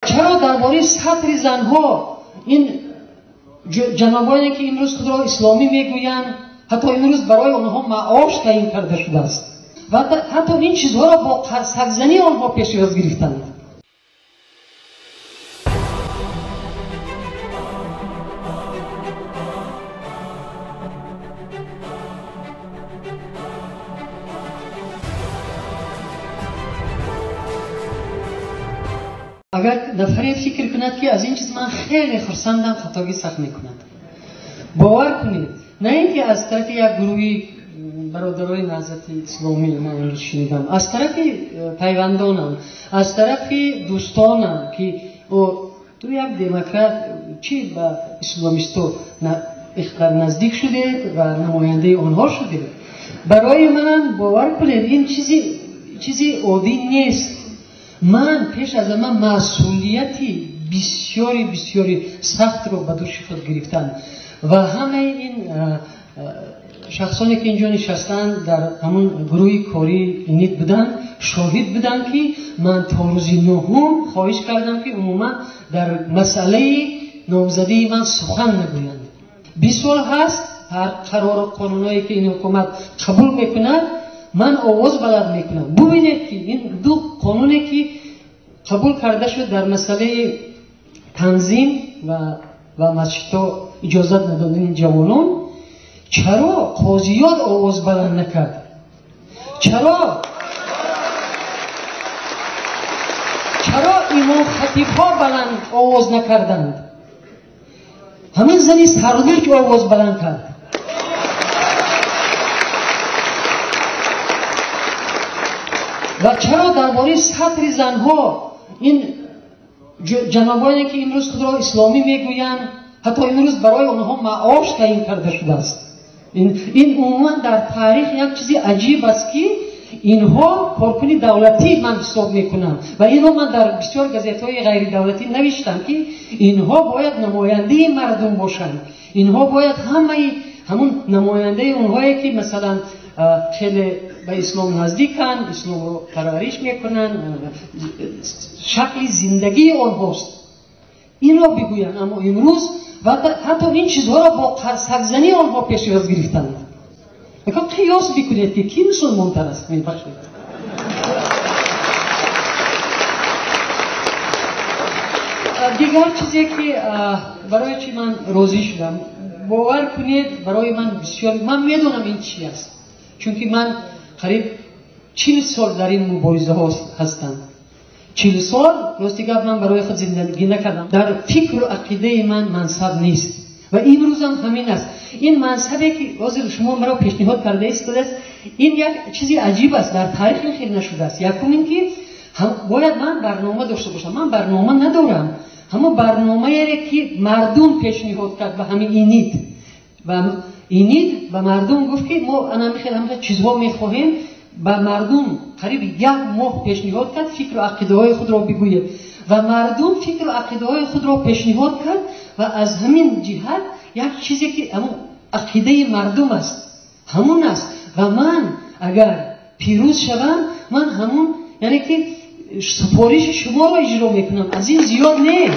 چرا درباره سطر زنها این جنابانی که امروز خود را اسلامی میگویند حتی امروز برای آنها معاش تعیین کرده شده است و حتی این چیزها را با سگزنی آنها پیش‌دست گرفتند. اگر نفری فکر کند که از این چیز من خیلی خرسندم خطاگی سخت میکند، باور کنید نه اینکه از طرف یک گروهی برادرای نهضت اسلامی من امروز شنیدم، از طرف پیوندانم، از طرف دوستانم که تو یک دموکرات چی با اسلامیستو نزدیک شده و نماینده آنها شده. برای من باور کنید این چیزی عادی نیست. من پیش از من مسئولیتی بسیاری سخت رو به دوش خود گرفتم و همه این شخصانی که اینجا نشستن در همون گروه کاری اینیت بودن شاهد بودن که من تا روز نهم خواهش کردم که عموما در مسئله نامزدی من سخن نگویند. 20 سال هست هر قرار و قانونایی که این حکومت قبول میکند من آواز بلند میکنم. ببینید که این دو قانونی که قبول کرده شد در مسئله تنظیم و مسجدها اجازت ندادن جوانان، چرا قاضیان آواز بلند نکرد؟ چرا امامخطیب‌ها بلند آواز نکردند؟ همین زنی سردوی که آواز بلند کرد. و چرا درباره سطر زنها این جنابانی که امروز خود را اسلامی میگویند حتی امروز برای آنها معاش تعیین کرده شده است. این عموما در تاریخ یک چیزی عجیب است که اینها کارکنی دولتی من حساب میکنم و اینو من در بسیار گزیت‌های غیر دولتی نوشتم که اینها باید نماینده مردم باشند. اینها باید همون نماینده اونهایی که مثلا خیلی به اسلام نزدیکن، اسلام رو پرورش میکنن، شکل زندگی آنهاست این را بگویند. اما امروز و حتی این چیزها را با سگزنی آنها پیش‌دست گرفتند. میخوام قیاس بکنید که کی مسلمان‌تر است. میبخشید دیگر چیزی که برای چی من راضی شدم، باور کنید برای من بسیار، من میدونم این چی است چون که من قریب 40 سال در این مبارزه ها هستم. 40 سال راستی گفت من برای خود زندگی نکردم. در فکر و عقیده من منصب نیست و امروز هم همین است. این منصبی که حاضر شما مرا پیشنهاد کرده است این یک چیزی عجیب است، در تاریخ خیلی نشده است. یکم این که باید من برنامه داشته باشم. من برنامه ندارم. همون برنامه‌ای که مردم پیشنهاد کرد و همین اینید و مردم گفت که ما همه چیزها میخواهیم. به مردم قریب 1 ماه پیشنهاد کرد فکر و عقیده های خود را بگوید و مردم فکر و عقیده های خود را پیشنهاد کرد و از همین جهت یک چیزی که همون عقیده مردم است همون است و من اگر پیروز شوم من همون یعنی که سفارش شما را اجرا میکنم. از این زیاد نه.